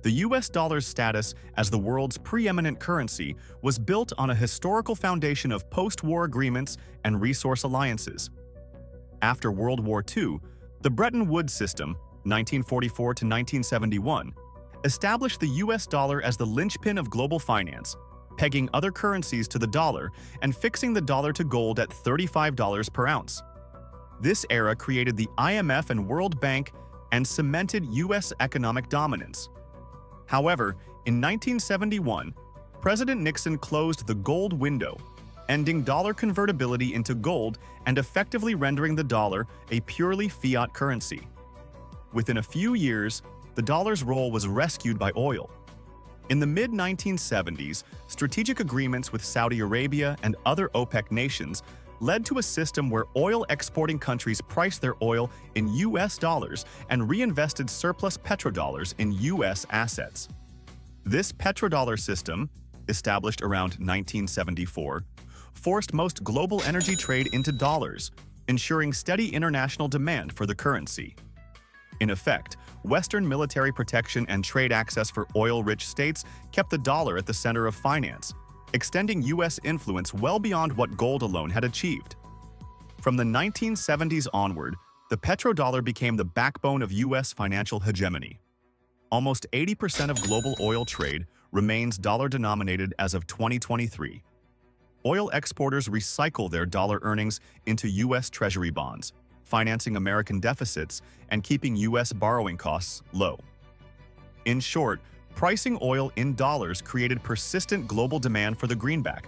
The US dollar's status as the world's preeminent currency was built on a historical foundation of post-war agreements and resource alliances. After World War II, the Bretton Woods system, 1944 to 1971, established the US dollar as the linchpin of global finance, pegging other currencies to the dollar and fixing the dollar to gold at $35 per ounce. This era created the IMF and World Bank and cemented US economic dominance. However, in 1971, President Nixon closed the gold window, ending dollar convertibility into gold and effectively rendering the dollar a purely fiat currency. Within a few years, the dollar's role was rescued by oil. In the mid-1970s, strategic agreements with Saudi Arabia and other OPEC nations led to a system where oil-exporting countries priced their oil in US dollars and reinvested surplus petrodollars in US assets. This petrodollar system, established around 1974, forced most global energy trade into dollars, ensuring steady international demand for the currency. In effect, Western military protection and trade access for oil-rich states kept the dollar at the center of finance, extending US influence well beyond what gold alone had achieved. From the 1970s onward, the petrodollar became the backbone of US financial hegemony. Almost 80% of global oil trade remains dollar-denominated as of 2023. Oil exporters recycle their dollar earnings into US Treasury bonds, financing American deficits and keeping US borrowing costs low. In short, pricing oil in dollars created persistent global demand for the greenback,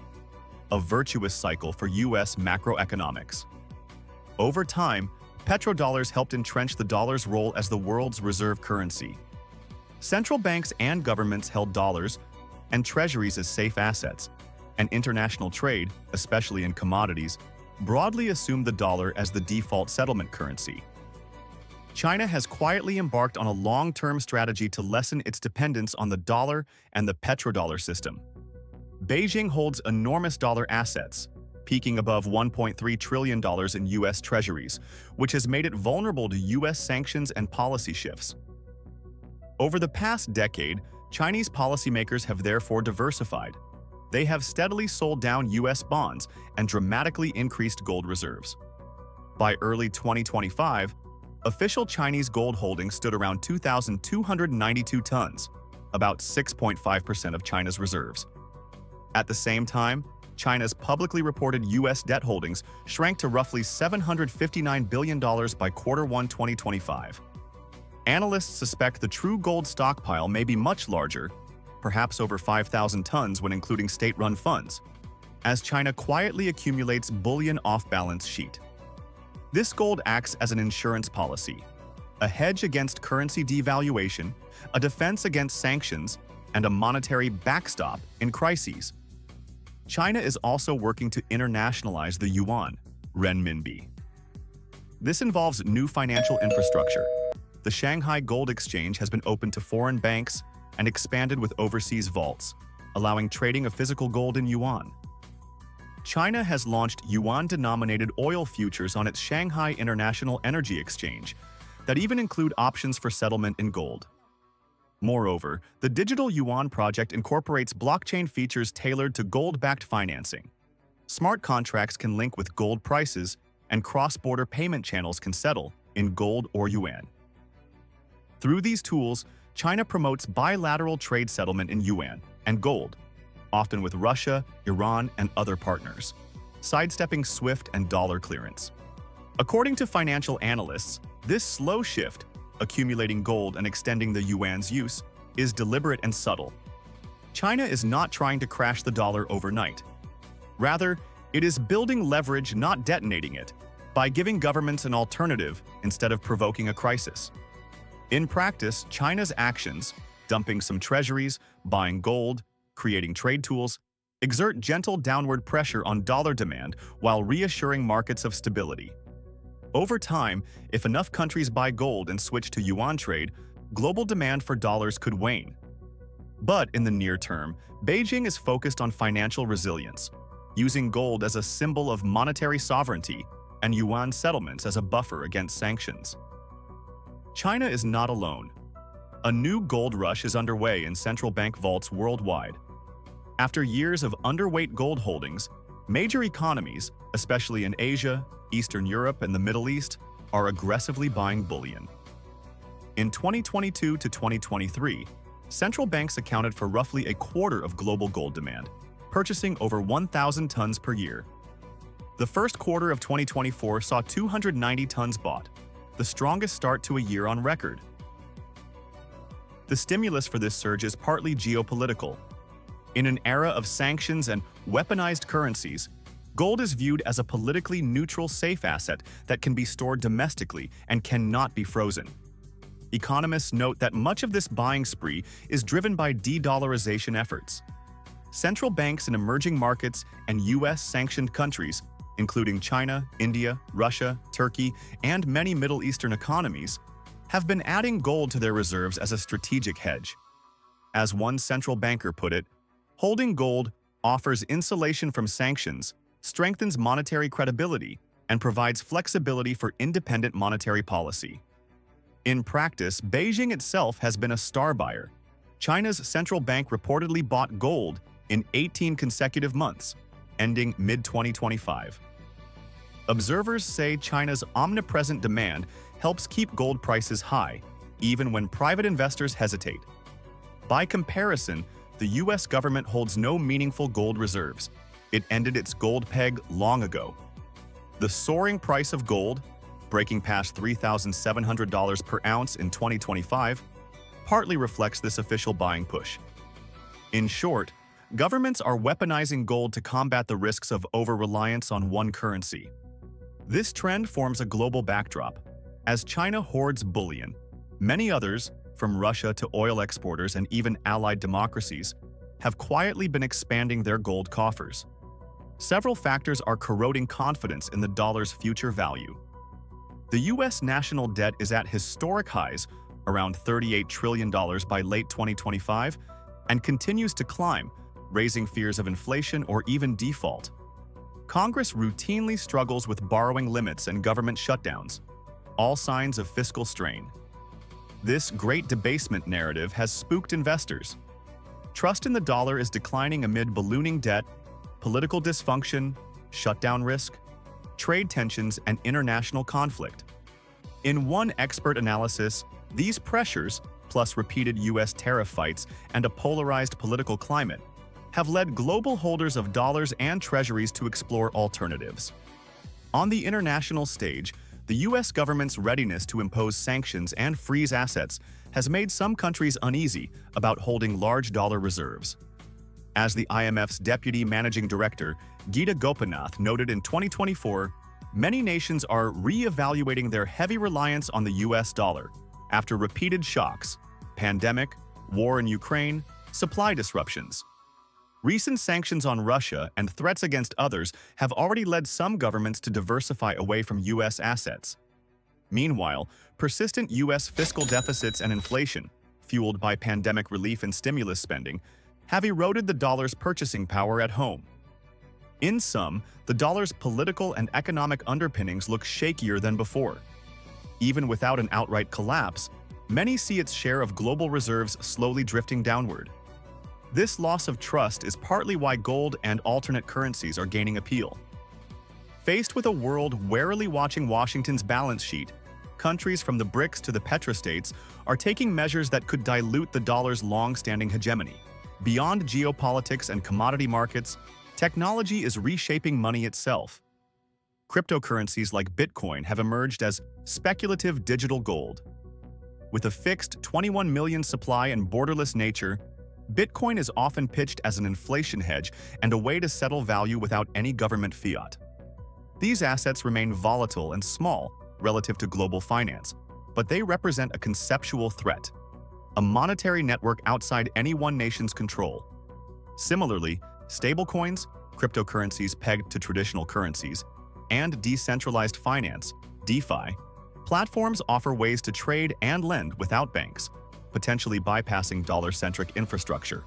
a virtuous cycle for US macroeconomics. Over time, petrodollars helped entrench the dollar's role as the world's reserve currency. Central banks and governments held dollars and treasuries as safe assets, and international trade, especially in commodities, broadly assumed the dollar as the default settlement currency. China has quietly embarked on a long-term strategy to lessen its dependence on the dollar and the petrodollar system. Beijing holds enormous dollar assets, peaking above $1.3 trillion in US treasuries, which has made it vulnerable to US sanctions and policy shifts. Over the past decade, Chinese policymakers have therefore diversified. They have steadily sold down US bonds and dramatically increased gold reserves. By early 2025, official Chinese gold holdings stood around 2,292 tons, about 6.5% of China's reserves. At the same time, China's publicly reported US debt holdings shrank to roughly $759 billion by Q1 2025. Analysts suspect the true gold stockpile may be much larger, perhaps over 5,000 tons when including state-run funds, as China quietly accumulates bullion off-balance sheet. This gold acts as an insurance policy, a hedge against currency devaluation, a defense against sanctions, and a monetary backstop in crises. China is also working to internationalize the yuan, renminbi. This involves new financial infrastructure. The Shanghai Gold Exchange has been opened to foreign banks and expanded with overseas vaults, allowing trading of physical gold in yuan. China has launched yuan-denominated oil futures on its Shanghai International Energy Exchange that even include options for settlement in gold. Moreover, the Digital Yuan project incorporates blockchain features tailored to gold-backed financing. Smart contracts can link with gold prices, and cross-border payment channels can settle in gold or yuan. Through these tools, China promotes bilateral trade settlement in yuan and gold, often with Russia, Iran, and other partners, sidestepping SWIFT and dollar clearance. According to financial analysts, this slow shift, accumulating gold and extending the yuan's use, is deliberate and subtle. China is not trying to crash the dollar overnight. Rather, it is building leverage, not detonating it, by giving governments an alternative instead of provoking a crisis. In practice, China's actions, dumping some treasuries, buying gold, creating trade tools, exert gentle downward pressure on dollar demand while reassuring markets of stability. Over time, if enough countries buy gold and switch to yuan trade, global demand for dollars could wane. But in the near term, Beijing is focused on financial resilience, using gold as a symbol of monetary sovereignty and yuan settlements as a buffer against sanctions. China is not alone. A new gold rush is underway in central bank vaults worldwide. After years of underweight gold holdings, major economies, especially in Asia, Eastern Europe, and the Middle East, are aggressively buying bullion. In 2022 to 2023, central banks accounted for roughly a quarter of global gold demand, purchasing over 1,000 tons per year. The first quarter of 2024 saw 290 tons bought, the strongest start to a year on record. The stimulus for this surge is partly geopolitical. In an era of sanctions and weaponized currencies, gold is viewed as a politically neutral safe asset that can be stored domestically and cannot be frozen. Economists note that much of this buying spree is driven by de-dollarization efforts. Central banks in emerging markets and US-sanctioned countries, including China, India, Russia, Turkey, and many Middle Eastern economies, have been adding gold to their reserves as a strategic hedge. As one central banker put it, holding gold offers insulation from sanctions, strengthens monetary credibility, and provides flexibility for independent monetary policy. In practice, Beijing itself has been a star buyer. China's central bank reportedly bought gold in 18 consecutive months, ending mid-2025. Observers say China's omnipresent demand helps keep gold prices high, even when private investors hesitate. By comparison, the US government holds no meaningful gold reserves. It ended its gold peg long ago. The soaring price of gold, breaking past $3,700 per ounce in 2025, partly reflects this official buying push. In short, governments are weaponizing gold to combat the risks of over-reliance on one currency. This trend forms a global backdrop. As China hoards bullion, many others, from Russia to oil exporters and even allied democracies, have quietly been expanding their gold coffers. Several factors are corroding confidence in the dollar's future value. The US national debt is at historic highs, around $38 trillion by late 2025, and continues to climb, raising fears of inflation or even default. Congress routinely struggles with borrowing limits and government shutdowns, all signs of fiscal strain. This great debasement narrative has spooked investors. Trust in the dollar is declining amid ballooning debt, political dysfunction, shutdown risk, trade tensions, and international conflict. In one expert analysis, these pressures, plus repeated US tariff fights and a polarized political climate, have led global holders of dollars and treasuries to explore alternatives. On the international stage, the US government's readiness to impose sanctions and freeze assets has made some countries uneasy about holding large dollar reserves. As the IMF's Deputy Managing Director, Geeta Gopinath, noted in 2024, many nations are re-evaluating their heavy reliance on the US dollar after repeated shocks, pandemic, war in Ukraine, supply disruptions. Recent sanctions on Russia and threats against others have already led some governments to diversify away from US assets. Meanwhile, persistent US fiscal deficits and inflation, fueled by pandemic relief and stimulus spending, have eroded the dollar's purchasing power at home. In sum, the dollar's political and economic underpinnings look shakier than before. Even without an outright collapse, many see its share of global reserves slowly drifting downward. This loss of trust is partly why gold and alternate currencies are gaining appeal. Faced with a world warily watching Washington's balance sheet, countries from the BRICS to the petrostates are taking measures that could dilute the dollar's long-standing hegemony. Beyond geopolitics and commodity markets, technology is reshaping money itself. Cryptocurrencies like Bitcoin have emerged as speculative digital gold. With a fixed 21 million supply and borderless nature, Bitcoin is often pitched as an inflation hedge and a way to settle value without any government fiat. These assets remain volatile and small relative to global finance, but they represent a conceptual threat, a monetary network outside any one nation's control. Similarly, stablecoins, cryptocurrencies pegged to traditional currencies, and decentralized finance, DeFi, platforms offer ways to trade and lend without banks, potentially bypassing dollar-centric infrastructure.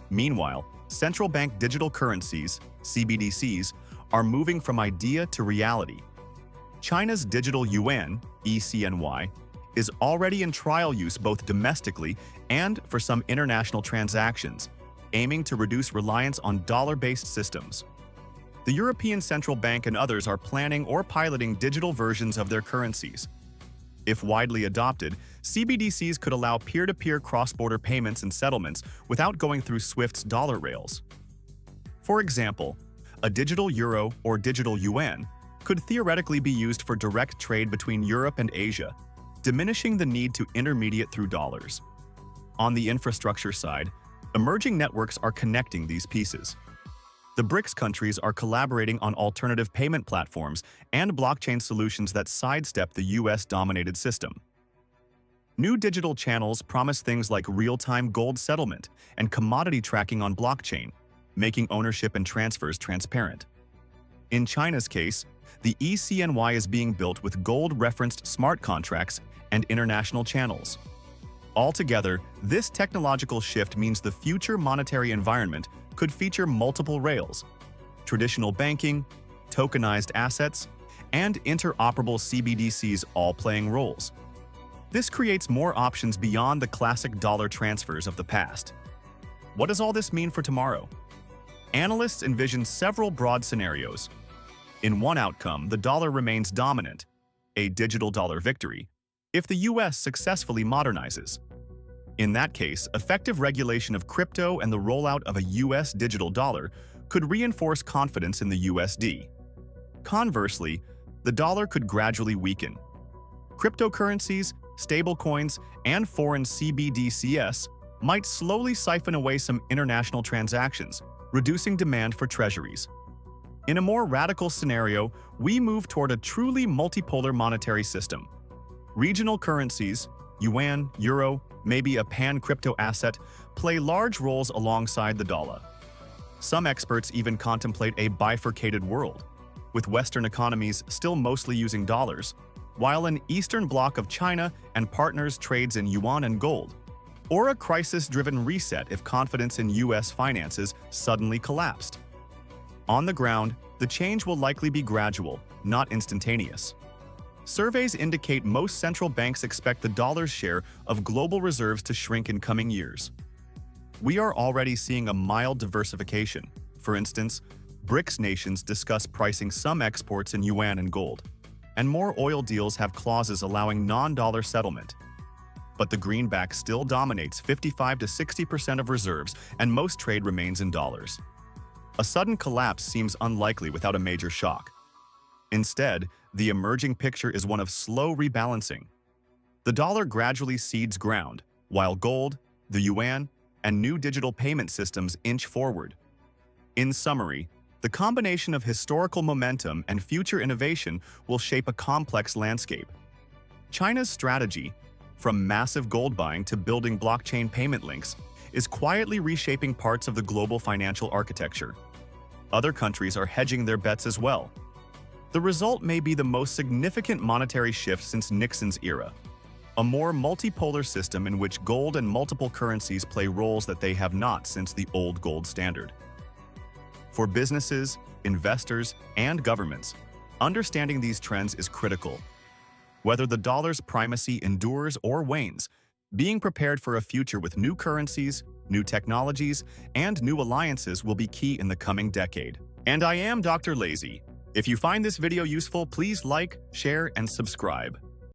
Meanwhile, central bank digital currencies, CBDCs, are moving from idea to reality. China's digital yuan, ECNY, is already in trial use both domestically and for some international transactions, aiming to reduce reliance on dollar-based systems. The European Central Bank and others are planning or piloting digital versions of their currencies. If widely adopted, CBDCs could allow peer-to-peer cross-border payments and settlements without going through SWIFT's dollar rails. For example, a digital euro or digital yuan could theoretically be used for direct trade between Europe and Asia, diminishing the need to intermediate through dollars. On the infrastructure side, emerging networks are connecting these pieces. The BRICS countries are collaborating on alternative payment platforms and blockchain solutions that sidestep the US-dominated system. New digital channels promise things like real-time gold settlement and commodity tracking on blockchain, making ownership and transfers transparent. In China's case, the eCNY is being built with gold-referenced smart contracts and international channels. Altogether, this technological shift means the future monetary environment could feature multiple rails: traditional banking, tokenized assets, and interoperable CBDCs all playing roles. This creates more options beyond the classic dollar transfers of the past. What does all this mean for tomorrow? Analysts envision several broad scenarios. In one outcome, the dollar remains dominant, a digital dollar victory, if the US successfully modernizes. In that case, effective regulation of crypto and the rollout of a US digital dollar could reinforce confidence in the USD. Conversely, the dollar could gradually weaken. Cryptocurrencies, stablecoins, and foreign CBDCs might slowly siphon away some international transactions, reducing demand for treasuries. In a more radical scenario, we move toward a truly multipolar monetary system. Regional currencies, yuan, euro, maybe a pan-crypto asset, play large roles alongside the dollar. Some experts even contemplate a bifurcated world, with Western economies still mostly using dollars, while an Eastern bloc of China and partners trades in yuan and gold, or a crisis-driven reset if confidence in US finances suddenly collapsed. On the ground, the change will likely be gradual, not instantaneous. Surveys indicate most central banks expect the dollar's share of global reserves to shrink in coming years. We are already seeing a mild diversification. For instance, BRICS nations discuss pricing some exports in yuan and gold, and more oil deals have clauses allowing non-dollar settlement. But the greenback still dominates 55 to 60% of reserves, and most trade remains in dollars. A sudden collapse seems unlikely without a major shock. Instead, the emerging picture is one of slow rebalancing. The dollar gradually cedes ground, while gold, the yuan, and new digital payment systems inch forward. In summary, the combination of historical momentum and future innovation will shape a complex landscape. China's strategy, from massive gold buying to building blockchain payment links, is quietly reshaping parts of the global financial architecture. Other countries are hedging their bets as well. The result may be the most significant monetary shift since Nixon's era, a more multipolar system in which gold and multiple currencies play roles that they have not since the old gold standard. For businesses, investors, and governments, understanding these trends is critical. Whether the dollar's primacy endures or wanes, being prepared for a future with new currencies, new technologies, and new alliances will be key in the coming decade. And I am Dr. Lazy. If you find this video useful, please like, share, and subscribe.